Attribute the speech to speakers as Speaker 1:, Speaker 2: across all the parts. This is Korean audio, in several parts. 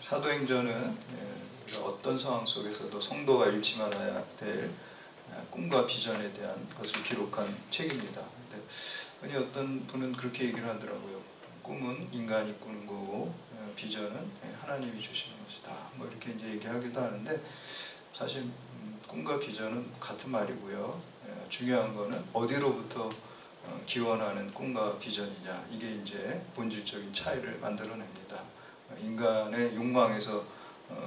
Speaker 1: 사도행전은 어떤 상황 속에서도 성도가 잃지 말아야 될 꿈과 비전에 대한 것을 기록한 책입니다. 근데 흔히 어떤 분은 그렇게 얘기를 하더라고요. 꿈은 인간이 꾸는 거고 비전은 하나님이 주시는 것이다. 뭐 이렇게 이제 얘기하기도 하는데 사실 꿈과 비전은 같은 말이고요. 중요한 거는 어디로부터 기원하는 꿈과 비전이냐, 이게 이제 본질적인 차이를 만들어냅니다. 인간의 욕망에서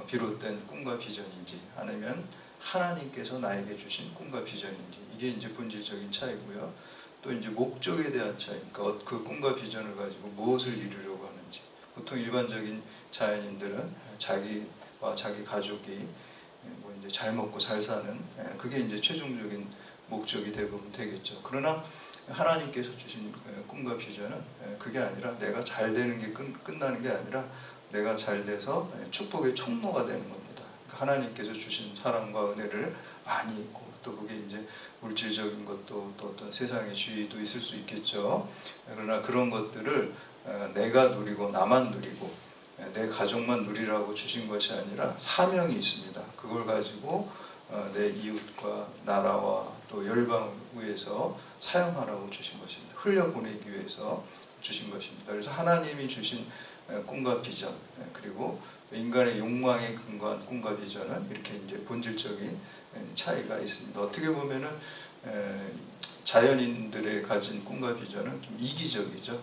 Speaker 1: 비롯된 꿈과 비전인지, 아니면 하나님께서 나에게 주신 꿈과 비전인지, 이게 이제 본질적인 차이고요. 또 이제 목적에 대한 차이, 그러니까 그 꿈과 비전을 가지고 무엇을 이루려고 하는지. 보통 일반적인 자연인들은 자기와 자기 가족이 뭐 이제 잘 먹고 잘 사는, 그게 이제 최종적인 목적이 대부분 되겠죠. 그러나 하나님께서 주신 꿈과 비전은 그게 아니라 내가 잘 되는 게 끝나는 게 아니라 내가 잘 돼서 축복의 통로가 되는 겁니다. 하나님께서 주신 사랑과 은혜를 많이 있고, 또 그게 이제 물질적인 것도, 또 어떤 세상의 주의도 있을 수 있겠죠. 그러나 그런 것들을 내가 누리고 나만 누리고 내 가족만 누리라고 주신 것이 아니라 사명이 있습니다. 그걸 가지고 내 이웃과 나라와 또 열방을 위해서 사용하라고 주신 것입니다. 흘려보내기 위해서 주신 것입니다. 그래서 하나님이 주신 꿈과 비전, 그리고 인간의 욕망에 근거한 꿈과 비전은 이렇게 이제 본질적인 차이가 있습니다. 어떻게 보면은 자연인들의 가진 꿈과 비전은 좀 이기적이죠.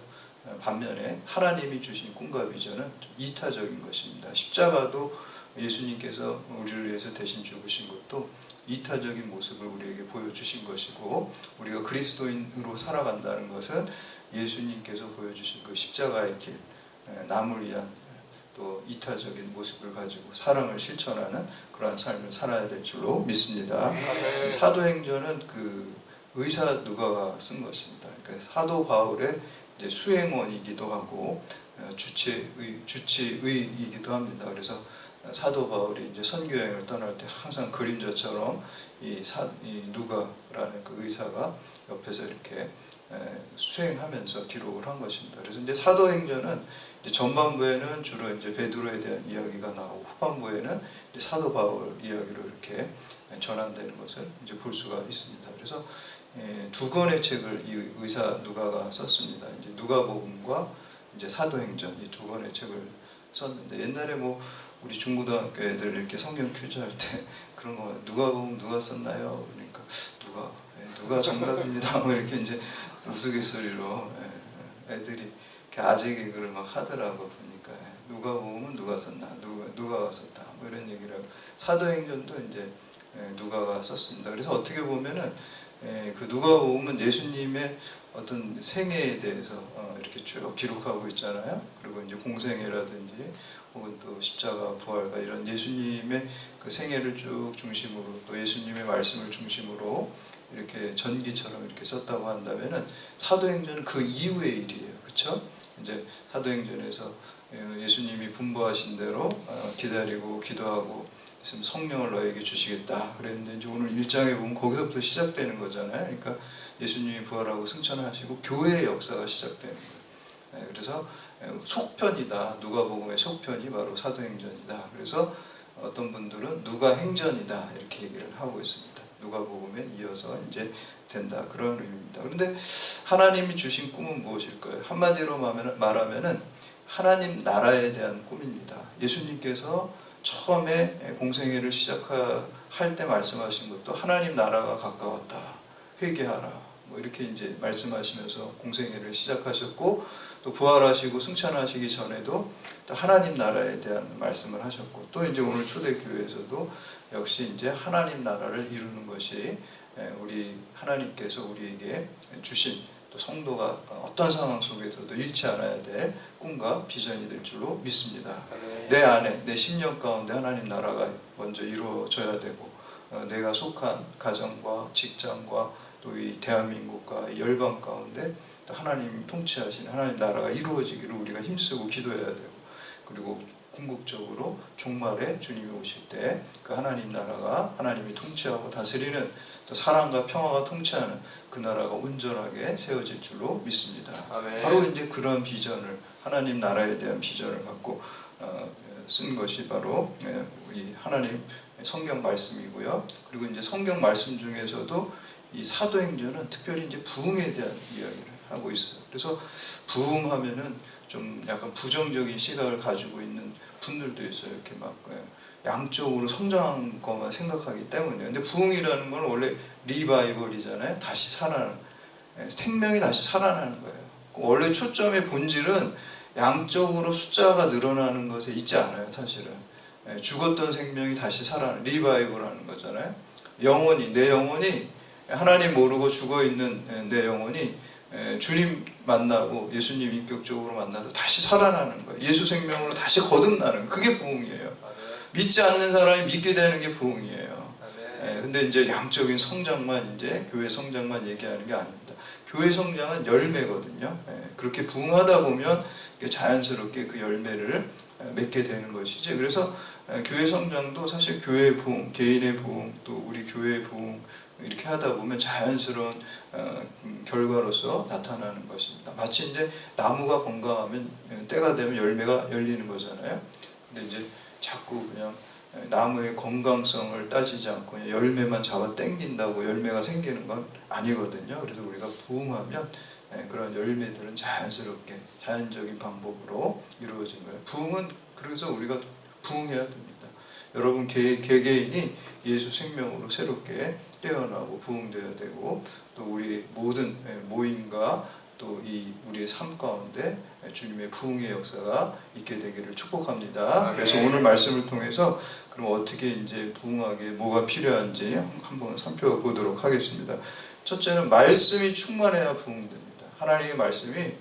Speaker 1: 반면에 하나님이 주신 꿈과 비전은 좀 이타적인 것입니다. 십자가도 예수님께서 우리를 위해서 대신 죽으신 것도 이타적인 모습을 우리에게 보여주신 것이고, 우리가 그리스도인으로 살아간다는 것은 예수님께서 보여주신 그 십자가의 길, 남을 위한 또 이타적인 모습을 가지고 사랑을 실천하는 그러한 삶을 살아야 될 줄로 믿습니다. 사도행전은 그 의사 누가가 쓴 것입니다. 그러니까 사도 바울의 이제 수행원이기도 하고 주치의이기도 합니다. 그래서 사도 바울이 이제 선교여행을 떠날 때 항상 그림자처럼 이 누가라는 그 의사가 옆에서 이렇게 수행하면서 기록을 한 것입니다. 그래서 이제 사도행전은 이제 전반부에는 주로 이제 베드로에 대한 이야기가 나오고, 후반부에는 이제 사도 바울 이야기로 이렇게 전환되는 것을 이제 볼 수가 있습니다. 그래서 두 권의 책을 이 의사 누가가 썼습니다. 이제 누가복음과 이제 사도행전, 이 두 권의 책을 썼는데, 옛날에 뭐 우리 중고등학교 애들 이렇게 성경 퀴즈 할 때 그런 거 누가복음 누가 썼나요? 그러니까 누가 정답입니다. 뭐 이렇게 이제 우스갯소리로 애들이 이렇게 아재 개그를 막 하더라고. 보니까 누가복음은 누가 썼나, 누가가 썼다, 뭐 이런 얘기를 하고, 사도행전도 이제 누가가 썼습니다. 그래서 어떻게 보면은 그 누가복음은 예수님의 어떤 생애에 대해서 이렇게 쭉 기록하고 있잖아요. 그리고 이제 공생애라든지 혹은 또 십자가 부활과 이런 예수님의 그 생애를 쭉 중심으로, 또 예수님의 말씀을 중심으로 이렇게 전기처럼 이렇게 썼다고 한다면은 사도행전은 그 이후의 일이에요. 그렇죠? 이제 사도행전에서 예수님이 분부하신 대로 기다리고 기도하고 있으면 성령을 너에게 주시겠다 그랬는데, 이제 오늘 1장에 보면 거기서부터 시작되는 거잖아요. 그러니까 예수님이 부활하고 승천하시고 교회의 역사가 시작되는 거예요. 그래서 속편이다, 누가복음의 속편이 바로 사도행전이다. 그래서 어떤 분들은 누가행전이다 이렇게 얘기를 하고 있습니다. 누가복음에 이어서 이제 된다, 그런 의미입니다. 그런데 하나님이 주신 꿈은 무엇일까요? 한마디로 말하면은 하나님 나라에 대한 꿈입니다. 예수님께서 처음에 공생애를 시작할 때 말씀하신 것도 하나님 나라가 가까웠다, 회개하라, 뭐 이렇게 이제 말씀하시면서 공생애를 시작하셨고, 또 부활하시고 승천하시기 전에도 또 하나님 나라에 대한 말씀을 하셨고, 또 이제 오늘 초대교회에서도 역시 이제 하나님 나라를 이루는 것이 우리 하나님께서 우리에게 주신, 또 성도가 어떤 상황 속에서도 잃지 않아야 될 꿈과 비전이 될 줄로 믿습니다. 내 안에, 내 심령 가운데 하나님 나라가 먼저 이루어져야 되고, 내가 속한 가정과 직장과 또 이 대한민국과 이 열방 가운데 또 하나님이 통치하시는 하나님 나라가 이루어지기를 우리가 힘쓰고 기도해야 되고, 그리고 궁극적으로 종말에 주님이 오실 때 그 하나님 나라가 하나님이 통치하고 다스리는, 또 사랑과 평화가 통치하는 그 나라가 온전하게 세워질 줄로 믿습니다. 아멘. 바로 이제 그런 비전을, 하나님 나라에 대한 비전을 갖고 쓴 것이 바로 이 하나님 성경 말씀이고요. 그리고 이제 성경 말씀 중에서도 이 사도행전은 특별히 이제 부흥에 대한 이야기를 하고 있어요. 그래서 부흥하면은 좀 약간 부정적인 시각을 가지고 있는 분들도 있어요. 이렇게 막 양적으로 성장한 것만 생각하기 때문에. 근데 부흥이라는 건 원래 리바이벌이잖아요. 다시 살아나는, 생명이 다시 살아나는 거예요. 원래 초점의 본질은 양적으로 숫자가 늘어나는 것에 있지 않아요. 사실은 죽었던 생명이 다시 살아나는, 리바이벌하는 거잖아요. 영혼이, 내 영혼이 하나님 모르고 죽어있는 내 영혼이 주님 만나고 예수님 인격적으로 만나서 다시 살아나는 거예요. 예수 생명으로 다시 거듭나는, 그게 부흥이에요. 믿지 않는 사람이 믿게 되는 게 부흥이에요. 근데 이제 양적인 성장만, 이제 교회 성장만 얘기하는 게 아닙니다. 교회 성장은 열매거든요. 그렇게 부흥하다 보면 자연스럽게 그 열매를 맺게 되는 것이지. 그래서 교회 성장도 사실 교회의 부흥, 개인의 부흥, 또 우리 교회의 부흥, 이렇게 하다 보면 자연스러운 결과로서 나타나는 것입니다. 마치 이제 나무가 건강하면 때가 되면 열매가 열리는 거잖아요. 근데 이제 자꾸 그냥 나무의 건강성을 따지지 않고 그냥 열매만 잡아 당긴다고 열매가 생기는 건 아니거든요. 그래서 우리가 부흥하면 그런 열매들은 자연스럽게 자연적인 방법으로 이루어진 거예요. 부흥은 그래서 우리가 부흥해야 됩니다. 여러분 개개인이 예수 생명으로 새롭게 깨어나고 부흥되어야 되고, 또 우리 모든 모임과 또 이 우리의 삶 가운데 주님의 부흥의 역사가 있게 되기를 축복합니다. 그래서 오늘 말씀을 통해서 그럼 어떻게 이제 부흥하기에 뭐가 필요한지 한번 살펴보도록 하겠습니다. 첫째는 말씀이 충만해야 부흥됩니다. 하나님의 말씀이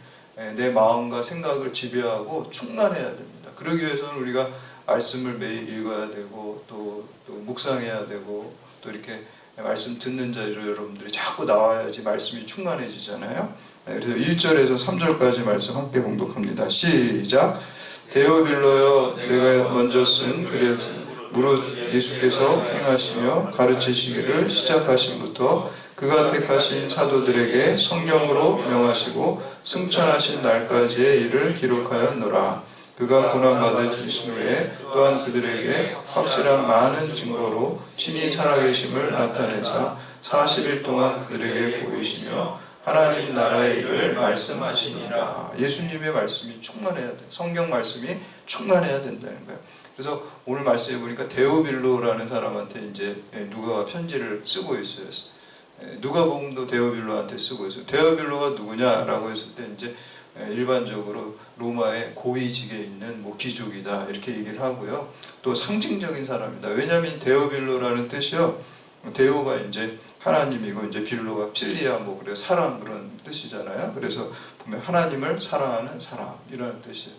Speaker 1: 내 마음과 생각을 지배하고 충만해야 됩니다. 그러기 위해서는 우리가 말씀을 매일 읽어야 되고 또 묵상해야 되고 또 이렇게 말씀 듣는 자리로 여러분들이 자꾸 나와야지 말씀이 충만해지잖아요. 그래서 1절에서 3절까지 말씀 함께 봉독합니다. 시작. 데오빌로여, 내가 먼저 쓴 글에 무릇 예수께서 행하시며 가르치시기를 시작하신부터 그가 택하신 사도들에게 성령으로 명하시고 승천하신 날까지의 일을 기록하였노라. 그가 고난받으신 후에 또한 그들에게 확실한 많은 증거로 신이 살아계심을 나타내사 40일 동안 그들에게 보이시며 하나님 나라의 일을 말씀하시니라. 예수님의 말씀이 충만해야 돼. 성경 말씀이 충만해야 된다는 거예요. 그래서 오늘 말씀해 보니까 데오빌로라는 사람한테 이제 누가가 편지를 쓰고 있어요. 누가복음도 데오빌로한테 쓰고 있어요. 데오빌로가 누구냐라고 했을 때 이제 일반적으로 로마의 고위직에 있는 뭐 귀족이다 이렇게 얘기를 하고요. 또 상징적인 사람이다. 왜냐하면 데오빌로라는 뜻이요. 데오가 이제 하나님이고 이제 빌로가 필리아 뭐 그래 사랑 그런 뜻이잖아요. 그래서 보면 하나님을 사랑하는 사람이라는 뜻이에요.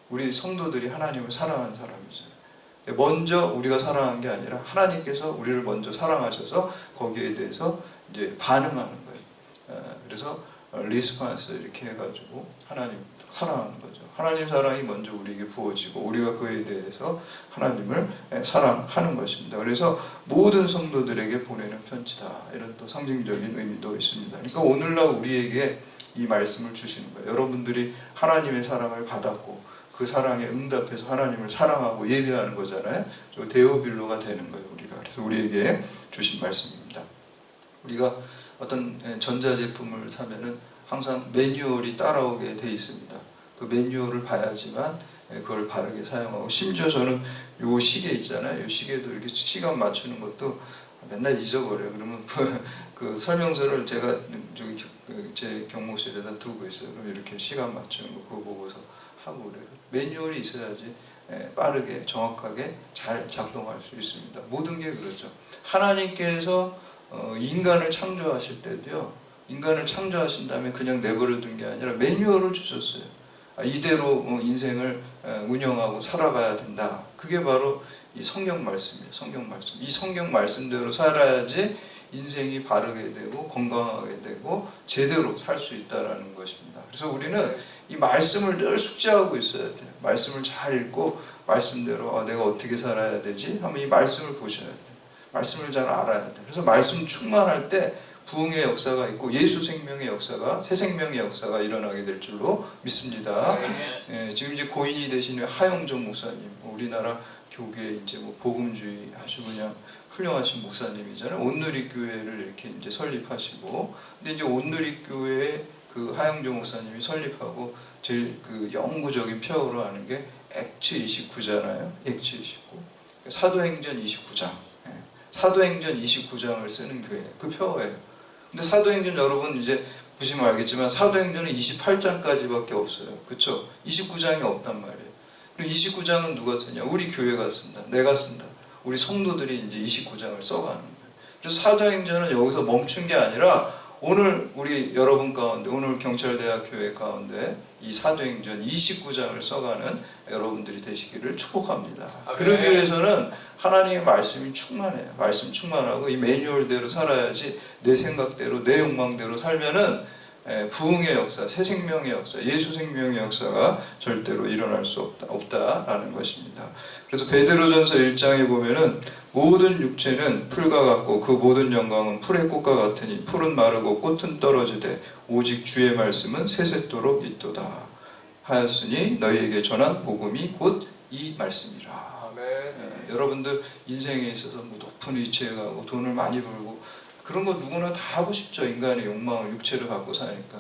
Speaker 1: 우리 성도들이 하나님을 사랑하는 사람이잖아요. 먼저 우리가 사랑한 게 아니라 하나님께서 우리를 먼저 사랑하셔서 거기에 대해서 이제 반응하는 거예요. 그래서 리스판스 이렇게 해가지고 하나님 사랑하는 거죠. 하나님 사랑이 먼저 우리에게 부어지고 우리가 그에 대해서 하나님을 사랑하는 것입니다. 그래서 모든 성도들에게 보내는 편지다. 이런 또 상징적인 의미도 있습니다. 그러니까 오늘날 우리에게 이 말씀을 주시는 거예요. 여러분들이 하나님의 사랑을 받았고 그 사랑에 응답해서 하나님을 사랑하고 예배하는 거잖아요. 저 데오빌로가 되는 거예요. 우리가. 그래서 우리에게 주신 말씀입니다. 우리가 어떤 전자제품을 사면은 항상 매뉴얼이 따라오게 돼 있습니다. 그 매뉴얼을 봐야지만 그걸 바르게 사용하고, 심지어 저는 요 시계 있잖아요. 요 시계도 이렇게 시간 맞추는 것도 맨날 잊어버려요. 그러면 그 설명서를 제가 저기 제 경무실에다 두고 있어요. 그럼 이렇게 시간 맞추는 거 그거 보고서 하고 그래요. 매뉴얼이 있어야지 빠르게 정확하게 잘 작동할 수 있습니다. 모든 게 그렇죠. 하나님께서 인간을 창조하실 때도요, 인간을 창조하신 다음에 그냥 내버려 둔 게 아니라 매뉴얼을 주셨어요. 이대로 인생을 운영하고 살아가야 된다. 그게 바로 이 성경 말씀이에요. 성경 말씀. 이 성경 말씀대로 살아야지 인생이 바르게 되고 건강하게 되고 제대로 살 수 있다는 것입니다. 그래서 우리는 이 말씀을 늘 숙지하고 있어야 돼요. 말씀을 잘 읽고 말씀대로 내가 어떻게 살아야 되지? 하면 이 말씀을 보셔야 돼요. 말씀을 잘 알아야 돼요. 그래서 말씀 충만할 때 부흥의 역사가 있고 예수 생명의 역사가, 새 생명의 역사가 일어나게 될 줄로 믿습니다. 지금 이제 고인이 되시는 하영종 목사님, 우리나라 교계 이제 뭐 복음주의 아주 그냥 훌륭하신 목사님이잖아요. 온누리교회를 이렇게 이제 설립하시고, 근데 이제 온누리교회에 그 하영종 목사님이 설립하고 제일 그 영구적인 표어로 하는 게 액츠 29잖아요. 액츠 29. 사도행전 29장. 사도행전 29장을 쓰는 교회. 그 표어예요. 근데 사도행전 여러분 이제 보시면 알겠지만 사도행전은 28장까지밖에 없어요. 그렇죠? 29장이 없단 말이에요. 그리고 29장은 누가 쓰냐? 우리 교회가 쓴다. 내가 쓴다. 우리 성도들이 이제 29장을 써가는 거예요. 그래서 사도행전은 여기서 멈춘 게 아니라 오늘 우리 여러분 가운데, 오늘 경찰대학 교회 가운데 이 사도행전 29장을 써가는 여러분들이 되시기를 축복합니다. 그러기 위해서는 하나님의 말씀이 충만해요. 말씀 충만하고 이 매뉴얼대로 살아야지 내 생각대로 내 욕망대로 살면은 부흥의 역사, 새 생명의 역사, 예수 생명의 역사가 절대로 일어날 수 없다라는 것입니다. 그래서 베드로전서 1장에 보면은 모든 육체는 풀과 같고 그 모든 영광은 풀의 꽃과 같으니 풀은 마르고 꽃은 떨어지되 오직 주의 말씀은 세세토록 있도다 하였으니 너희에게 전한 복음이 곧 이 말씀이라. 여러분들 인생에 있어서 뭐 높은 위치에 가고 돈을 많이 벌고 그런 거 누구나 다 하고 싶죠. 인간의 욕망을, 육체를 갖고 사니까.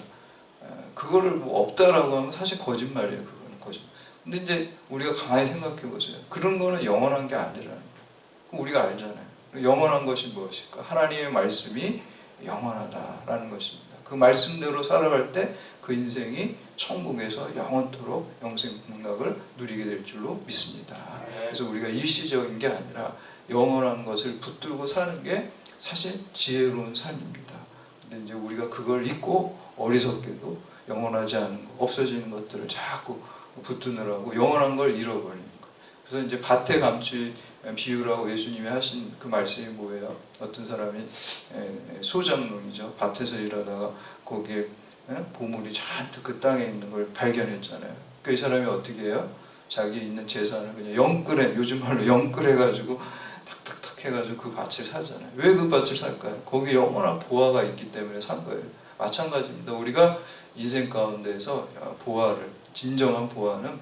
Speaker 1: 그거를 뭐 없다라고 하면 사실 거짓말이에요. 그거는 거짓말. 근데 이제 우리가 가만히 생각해 보세요. 그런 거는 영원한 게 아니라는 거예요. 우리가 알잖아요. 영원한 것이 무엇일까? 하나님의 말씀이 영원하다라는 것입니다. 그 말씀대로 살아갈 때 그 인생이 천국에서 영원토록 영생 복락을 누리게 될 줄로 믿습니다. 그래서 우리가 일시적인 게 아니라 영원한 것을 붙들고 사는 게 사실 지혜로운 삶입니다. 근데 이제 우리가 그걸 잊고 어리석게도 영원하지 않은 것, 없어지는 것들을 자꾸 붙드느라고 영원한 걸 잃어버리는 거예요. 그래서 이제 밭에 감추 비유라고 예수님이 하신 그 말씀이 뭐예요? 어떤 사람이 소작농이죠. 밭에서 일하다가 거기에 보물이 잔뜩 그 땅에 있는 걸 발견했잖아요. 그 이 사람이 어떻게 해요? 자기 있는 재산을 그냥 영끌해, 요즘 말로 영끌해가지고 탁탁탁 해가지고 그 밭을 사잖아요. 왜 그 밭을 살까요? 거기 영원한 보화가 있기 때문에 산 거예요. 마찬가지입니다. 우리가 인생 가운데서 보화를, 진정한 보화는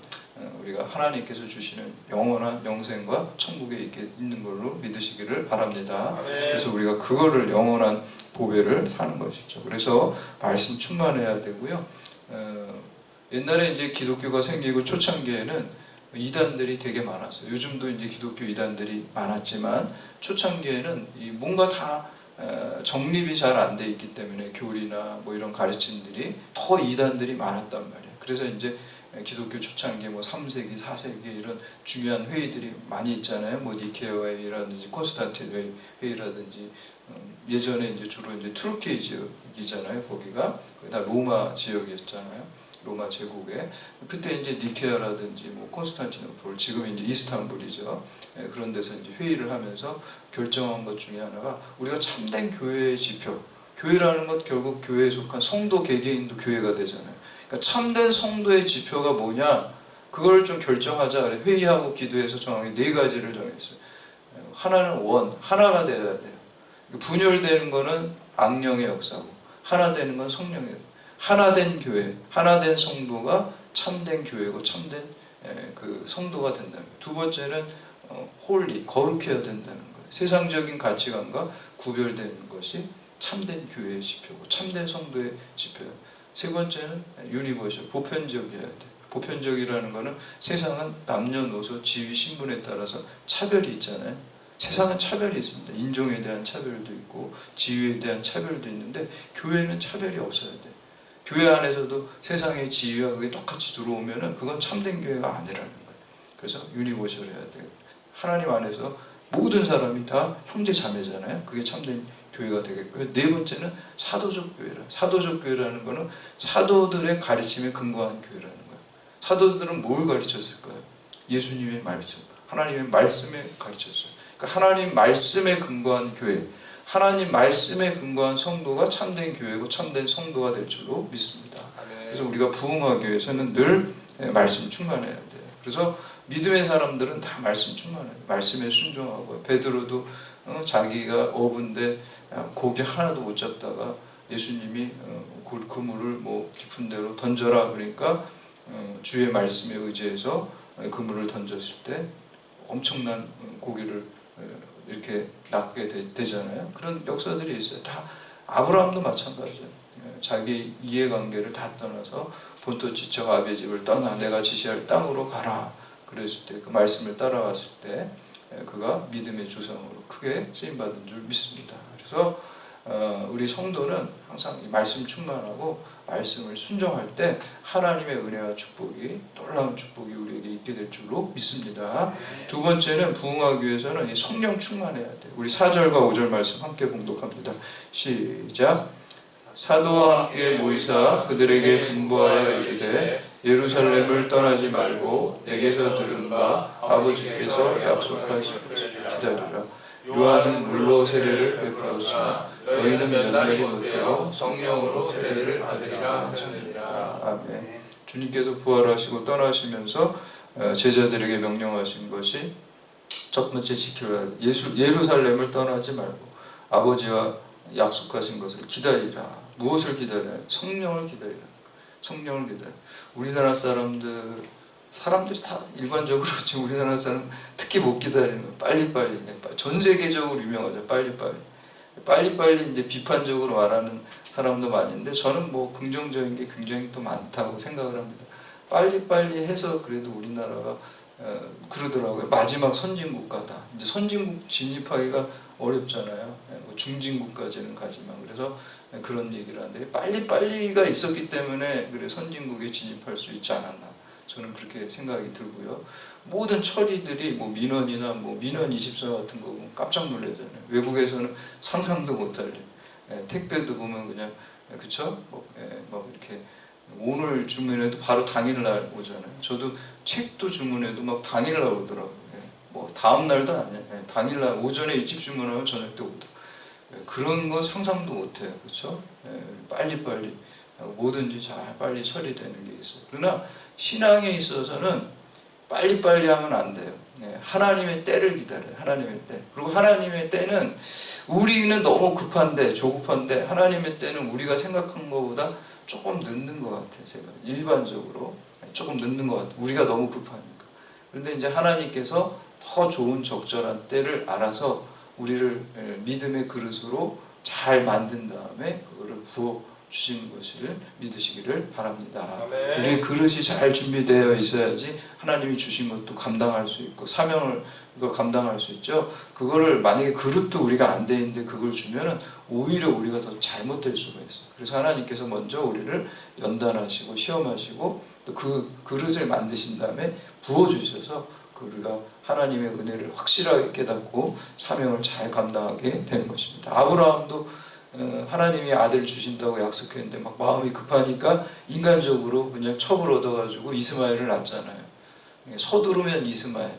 Speaker 1: 우리가 하나님께서 주시는 영원한 영생과 천국에 있는 걸로 믿으시기를 바랍니다. 그래서 우리가 그거를 영원한 보배를 사는 것이죠. 그래서 말씀 충만해야 되고요. 옛날에 이제 기독교가 생기고 초창기에는 이단들이 되게 많았어요. 요즘도 이제 기독교 이단들이 많았지만 초창기에는 뭔가 다 정립이 잘 안 돼 있기 때문에 교리나 뭐 이런 가르침들이 더 이단들이 많았단 말이에요. 그래서 이제 기독교 초창기 뭐 3세기, 4세기 이런 중요한 회의들이 많이 있잖아요. 뭐 니케아 회의라든지 콘스탄틴 회의라든지 예전에 이제 주로 이제 투르키 지역이잖아요. 거기가 다 로마 지역이었잖아요. 로마 제국에 그때 이제 니케아라든지 뭐 콘스탄티노플, 지금 이제 이스탄불이죠. 그런 데서 이제 회의를 하면서 결정한 것 중에 하나가 우리가 참된 교회의 지표, 교회라는 것 결국 교회에 속한 성도 개개인도 교회가 되잖아요. 그러니까 참된 성도의 지표가 뭐냐? 그걸 좀 결정하자 그래. 회의하고 기도해서 정하게 4가지를 정했어요. 하나는 하나가 되어야 돼요. 분열되는 거는 악령의 역사고, 하나 되는 건 성령의 역사. 하나된 교회, 하나된 성도가 참된 교회고 참된 그 성도가 된다는 거예요. 두 번째는 홀리, 거룩해야 된다는 거예요. 세상적인 가치관과 구별되는 것이 참된 교회의 지표고 참된 성도의 지표예요. 세 번째는 유니버셜, 보편적이어야 돼요. 보편적이라는 것은 세상은 남녀노소, 지위, 신분에 따라서 차별이 있잖아요. 세상은 차별이 있습니다. 인종에 대한 차별도 있고 지위에 대한 차별도 있는데 교회는 차별이 없어야 돼요. 교회 안에서도 세상의 지위와 그게 똑같이 들어오면은 그건 참된 교회가 아니라는 거예요. 그래서 유니버셜해야 돼요. 하나님 안에서 모든 사람이 다 형제 자매잖아요. 그게 참된 교회가 되겠고요. 네 번째는 사도적 교회라. 사도적 교회라는 거는 사도들의 가르침에 근거한 교회라는 거예요. 사도들은 뭘 가르쳤을까요? 예수님의 말씀, 하나님의 말씀에 가르쳤어요. 그러니까 하나님 말씀에 근거한 교회, 하나님 말씀에 근거한 성도가 참된 교회고 참된 성도가 될 줄로 믿습니다. 그래서 우리가 부흥하기 위해서는 늘 말씀 충만해야 돼요. 그래서 믿음의 사람들은 다 말씀 충만해요. 말씀에 순종하고 베드로도 자기가 어부인데 고기 하나도 못 잡다가 예수님이 그물을 뭐 깊은 데로 던져라 그러니까 주의 말씀에 의지해서 그물을 던졌을 때 엄청난 고기를 이렇게 낚게 되잖아요. 그런 역사들이 있어요. 다 아브라함도 마찬가지예요. 자기 이해관계를 다 떠나서 본토 지척 아비의 집을 떠나 내가 지시할 땅으로 가라. 그랬을 때 그 말씀을 따라왔을 때 그가 믿음의 조상으로 크게 쓰임받은 줄 믿습니다. 그래서 우리 성도는 항상 이 말씀 충만하고 말씀을 순종할 때 하나님의 은혜와 축복이 놀라운 축복이 우리에게 있게 될 줄로 믿습니다. 두 번째는 부흥하기 위해서는 이 성령 충만해야 돼요. 우리 4절과 5절 말씀 함께 봉독합니다. 시작. 사도와 함께 모이사 그들에게 분부하여 이르되 예루살렘을 떠나지 말고 내게서 들은 바 아버지께서 약속하신 것을 기다리라. 요한은 물로 세례를 베풀었으나 너희는 면면이 못되어 성령으로 세례를 받으리라 하시니라. 아멘. 주님께서 부활하시고 떠나시면서 제자들에게 명령하신 것이 첫 번째 지키라. 예루살렘을 떠나지 말고 아버지와 약속하신 것을 기다리라. 무엇을 기다려요? 성령을 기다리라. 성령을 기다려. 우리나라 사람들이 다 일반적으로 지금 우리나라 사람 특히 못 기다리는 거 빨리빨리. 전 세계적으로 유명하죠. 빨리빨리 이제 비판적으로 말하는 사람도 많은데 저는 뭐 긍정적인 게 굉장히 또 많다고 생각을 합니다. 빨리빨리 해서 그래도 우리나라가 그러더라고요. 마지막 선진국가다. 이제 선진국 진입하기가 어렵잖아요. 뭐 중진국까지는 가지만. 그래서 그런 얘기를 하는데 빨리빨리가 있었기 때문에 그래 선진국에 진입할 수 있지 않았나. 저는 그렇게 생각이 들고요. 모든 처리들이 뭐 민원이나 뭐 민원 24 같은 거 보면 깜짝 놀라잖아요. 외국에서는 상상도 못할 일. 택배도 보면 그냥 그쵸? 막 이렇게 오늘 주문해도 바로 당일날 오잖아요. 저도 책도 주문해도 막 당일날 오더라고요. 뭐 다음 날도 아니에요. 당일날 오전에 일찍 주문하면 저녁 때 오더라고요. 그런 거 상상도 못해요. 그렇죠? 빨리빨리 뭐든지 잘 빨리 처리되는 게 있어요. 그러나 신앙에 있어서는 빨리빨리 하면 안 돼요. 하나님의 때를 기다려요. 하나님의 때. 그리고 하나님의 때는 우리는 너무 급한데 조급한데 하나님의 때는 우리가 생각한 것보다 조금 늦는 것 같아요. 제가 일반적으로 조금 늦는 것 같아요. 우리가 너무 급하니까. 그런데 이제 하나님께서 더 좋은 적절한 때를 알아서 우리를 믿음의 그릇으로 잘 만든 다음에 그거를 부어 주시는 것을 믿으시기를 바랍니다. 우리의 그릇이 잘 준비되어 있어야지 하나님이 주신 것도 감당할 수 있고 사명을 이걸 감당할 수 있죠. 그거를 만약에 그릇도 우리가 안 돼 있는데 그걸 주면은 오히려 우리가 더 잘못될 수가 있어요. 그래서 하나님께서 먼저 우리를 연단하시고 시험하시고 또 그 그릇을 만드신 다음에 부어주셔서 우리가 하나님의 은혜를 확실하게 깨닫고 사명을 잘 감당하게 되는 것입니다. 아브라함도 하나님이 아들 주신다고 약속했는데 막 마음이 급하니까 인간적으로 그냥 첩을 얻어가지고 이스마엘을 낳잖아요. 서두르면 이스마엘,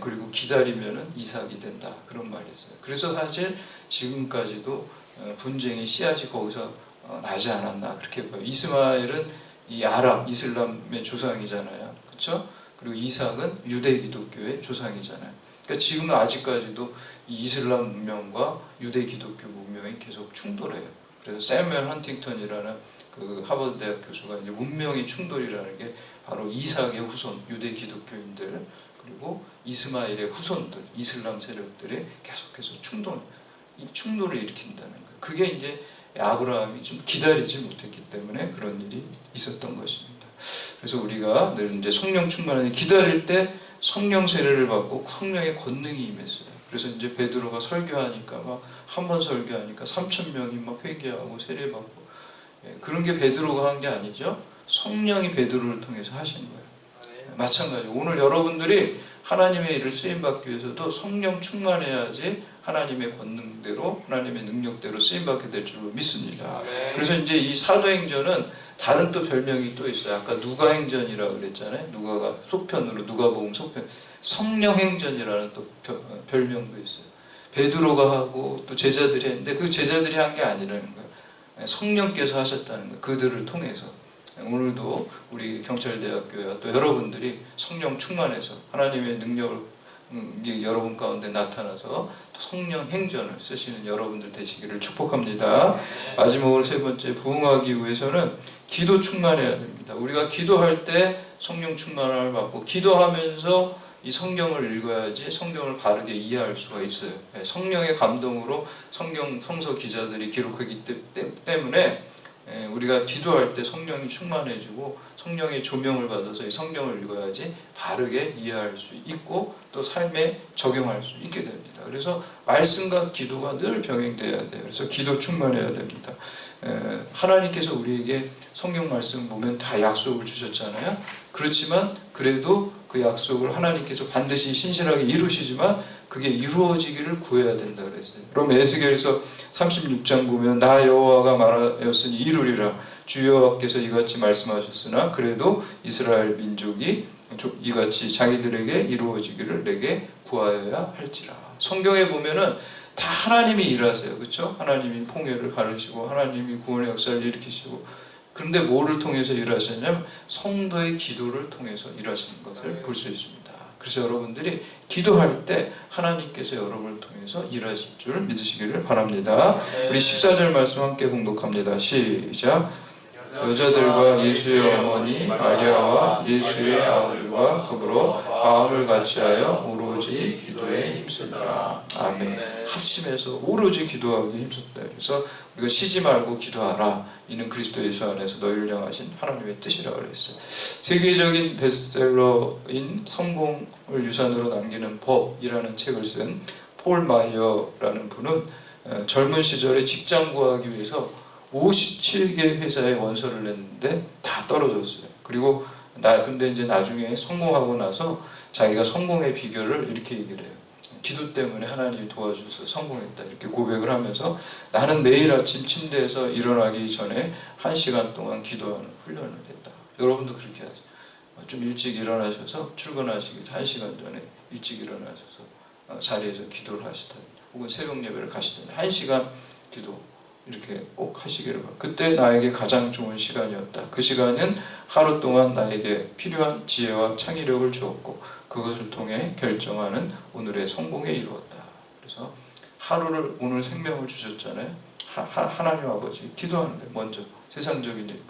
Speaker 1: 그리고 기다리면 이삭이 된다. 그런 말이 있어요. 그래서 사실 지금까지도 분쟁의 씨앗이 거기서 나지 않았나 그렇게 봐요. 이스마엘은 이 아랍 이슬람의 조상이잖아요. 그렇죠? 그리고 이삭은 유대 기독교의 조상이잖아요. 그러니까 지금은 아직까지도 이 이슬람 문명과 유대 기독교 문명이 계속 충돌해요. 그래서 세뮤얼 헌팅턴이라는 그 하버드 대학 교수가 이제 문명의 충돌이라는 게 바로 이삭의 후손 유대 기독교인들 그리고 이스마엘의 후손들 이슬람 세력들이 계속해서 이 충돌을 일으킨다는 거예요. 그게 이제 아브라함이 좀 기다리지 못했기 때문에 그런 일이 있었던 것입니다. 그래서 우리가 늘 이제 성령 충만을 기다릴 때 성령 세례를 받고 성령의 권능이 임했어요. 그래서 이제 베드로가 설교하니까 막 한 번 설교하니까 3,000명이 막 회개하고 세례받고 그런 게 베드로가 한 게 아니죠. 성령이 베드로를 통해서 하신 거예요. 마찬가지. 오늘 여러분들이 하나님의 일을 쓰임받기 위해서도 성령 충만해야지 하나님의 권능대로 하나님의 능력대로 쓰임받게 될 줄로 믿습니다. 그래서 이제 이 사도행전은 다른 또 별명이 또 있어요. 아까 누가행전이라고 그랬잖아요. 누가가 속편으로 누가복음 속편 성령행전이라는 또 별명도 있어요. 베드로가 하고 또 제자들이 했는데 그 제자들이 한 게 아니라는 거예요. 성령께서 하셨다는 거예요. 그들을 통해서. 오늘도 우리 경찰대학교와 또 여러분들이 성령 충만해서 하나님의 능력을 여러분 가운데 나타나서 또 성령 행전을 쓰시는 여러분들 되시기를 축복합니다. 마지막으로 세 번째, 부흥하기 위해서는 기도 충만해야 됩니다. 우리가 기도할 때 성령 충만함을 받고 기도하면서 이 성경을 읽어야지 성경을 바르게 이해할 수가 있어요. 성령의 감동으로 성서 기자들이 기록하기 때문에 우리가 기도할 때 성령이 충만해지고 성령의 조명을 받아서 이 성경을 읽어야지 바르게 이해할 수 있고 또 삶에 적용할 수 있게 됩니다. 그래서 말씀과 기도가 늘 병행돼야 돼요. 그래서 기도 충만해야 됩니다. 하나님께서 우리에게 성경 말씀 보면 다 약속을 주셨잖아요. 그렇지만 그래도 그 약속을 하나님께서 반드시 신실하게 이루시지만 그게 이루어지기를 구해야 된다 그랬어요. 그럼 에스겔서 36장 보면 나 여호와가 말하였으니 이루리라. 주 여호와께서 이같이 말씀하셨으나 그래도 이스라엘 민족이 이같이 자기들에게 이루어지기를 내게 구하여야 할지라. 성경에 보면은 다 하나님이 일하세요. 그렇죠? 하나님이 풍요를 가르시고 하나님이 구원의 역사를 일으키시고, 그런데 뭐를 통해서 일하시냐면 성도의 기도를 통해서 일하시는 것을 볼 수 있습니다. 그래서 여러분들이 기도할 때 하나님께서 여러분을 통해서 일하실 줄 믿으시기를 바랍니다. 우리 14절 말씀 함께 봉독합니다. 시작. 여자들과 예수의 어머니 마리아와 예수의 아들과 더불어 마음을 같이하여 오로지 기도에 힘쓰더라. 아멘. 합심해서 오로지 기도하기 힘썼다. 그래서 우리가 쉬지 말고 기도하라. 이는 그리스도 예수 안에서 너희를 향하신 하나님의 뜻이라고 그랬어요. 세계적인 베스트셀러인 성공을 유산으로 남기는 법이라는 책을 쓴 폴 마이어라는 분은 젊은 시절에 직장 구하기 위해서 57개 회사에 원서를 냈는데 다 떨어졌어요. 그리고 근데 이제 나중에 성공하고 나서 자기가 성공의 비결을 이렇게 얘기를 해요. 기도 때문에 하나님이 도와주셔서 성공했다. 이렇게 고백을 하면서 나는 매일 아침 침대에서 일어나기 전에 1시간 동안 기도하는 훈련을 했다. 여러분도 그렇게 하세요. 좀 일찍 일어나셔서 출근하시기 1시간 전에 일찍 일어나셔서 자리에서 기도를 하시든 혹은 새벽 예배를 가시든 1시간 기도 이렇게 꼭 하시기를 바랍니다. 그때 나에게 가장 좋은 시간이었다. 그 시간은 하루 동안 나에게 필요한 지혜와 창의력을 주었고 그것을 통해 결정하는 오늘의 성공에 이루었다. 그래서 하루를 오늘 생명을 주셨잖아요. 하나님 아버지 기도하는데 먼저 세상적인 일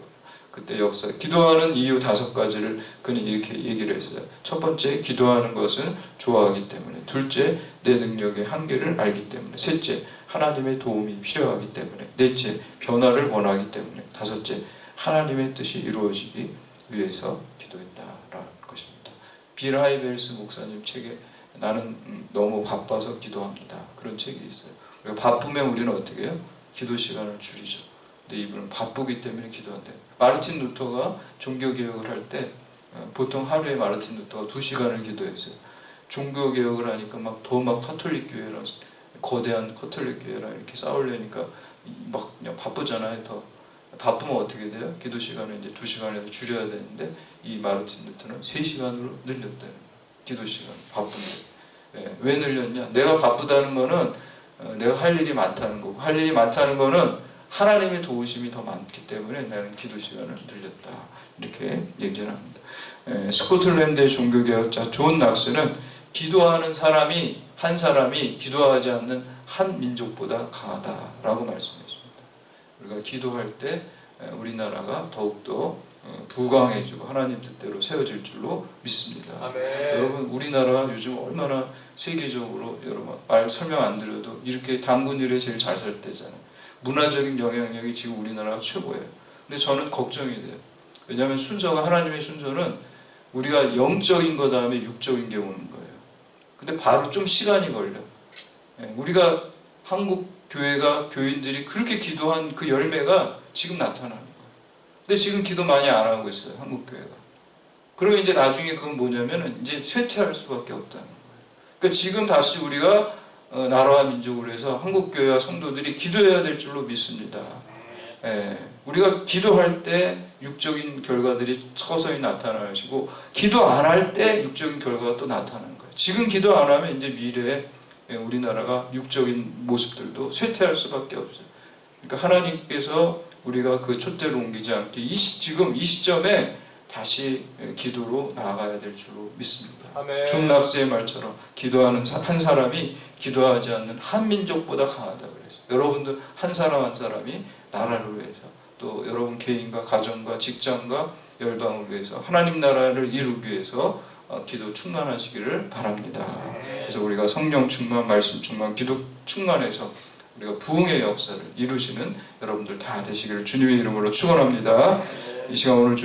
Speaker 1: 그때 역사 기도하는 이유 5가지를 그는 이렇게 얘기를 했어요. 첫 번째, 기도하는 것은 좋아하기 때문에. 둘째, 내 능력의 한계를 알기 때문에. 셋째, 하나님의 도움이 필요하기 때문에. 넷째, 변화를 원하기 때문에. 다섯째, 하나님의 뜻이 이루어지기 위해서 기도했다라는 것입니다. 빌 하이벨스 목사님 책에 나는 너무 바빠서 기도합니다. 그런 책이 있어요. 그러니까 바쁘면 우리는 어떻게 해요? 기도 시간을 줄이죠. 근데 이분은 바쁘기 때문에 기도한대요. 마르틴 루터가 종교개혁을 할 때 보통 하루에 마르틴 루터가 2시간을 기도했어요. 종교개혁을 하니까 더 카톨릭 교회랑 거대한 카톨릭 교회랑 이렇게 싸우려니까 그냥 바쁘잖아요. 더 바쁘면 어떻게 돼요? 기도 시간을 이제 2시간에서 줄여야 되는데 이 마르틴 루터는 3시간으로 늘렸대요. 기도 시간 바쁜데. 왜 늘렸냐? 내가 바쁘다는 거는 내가 할 일이 많다는 거고, 할 일이 많다는 거는 하나님의 도우심이 더 많기 때문에 나는 기도 시간을 늘렸다. 이렇게 얘기를 합니다. 스코틀랜드의 종교개혁자 존 낙스는 기도하는 한 사람이 기도하지 않는 한 민족보다 강하다라고 말씀했습니다. 우리가 기도할 때 우리나라가 더욱더 부강해지고 하나님 뜻대로 세워질 줄로 믿습니다. 아멘. 여러분 우리나라가 요즘 얼마나 세계적으로 여러분 설명 안 드려도 이렇게 당군일에 제일 잘 살 때잖아요. 문화적인 영향력이 지금 우리나라가 최고예요. 근데 저는 걱정이 돼요. 왜냐하면 하나님의 순서는 우리가 영적인 거 다음에 육적인 게 오는 거예요. 근데 바로 좀 시간이 걸려. 우리가 한국 교회가 교인들이 그렇게 기도한 그 열매가 지금 나타나는 거예요. 근데 지금 기도 많이 안 하고 있어요. 한국 교회가. 그러면 이제 나중에 그건 뭐냐면 이제 쇠퇴할 수밖에 없다는 거예요. 그러니까 지금 다시 우리가 나라와 민족으로 해서 한국교회와 성도들이 기도해야 될 줄로 믿습니다. 우리가 기도할 때 육적인 결과들이 서서히 나타나시고 기도 안 할 때 육적인 결과가 또 나타나는 거예요. 지금 기도 안 하면 이제 미래에 우리나라가 육적인 모습들도 쇠퇴할 수밖에 없어요. 그러니까 하나님께서 우리가 그 촛대를 옮기지 않게 지금 이 시점에 다시 기도로 나아가야 될 줄로 믿습니다.
Speaker 2: 아멘.
Speaker 1: 중낙스의 말처럼 기도하는 한 사람이 기도하지 않는 한 민족보다 강하다 그랬어요. 여러분들 한 사람 한 사람이 나라를 위해서, 또 여러분 개인과 가정과 직장과 열방을 위해서, 하나님 나라를 이루기 위해서 기도 충만하시기를 바랍니다. 그래서 우리가 성령 충만, 말씀 충만, 기도 충만해서 우리가 부흥의 역사를 이루시는 여러분들 다 되시기를 주님의 이름으로 축원합니다. 이 시간 오늘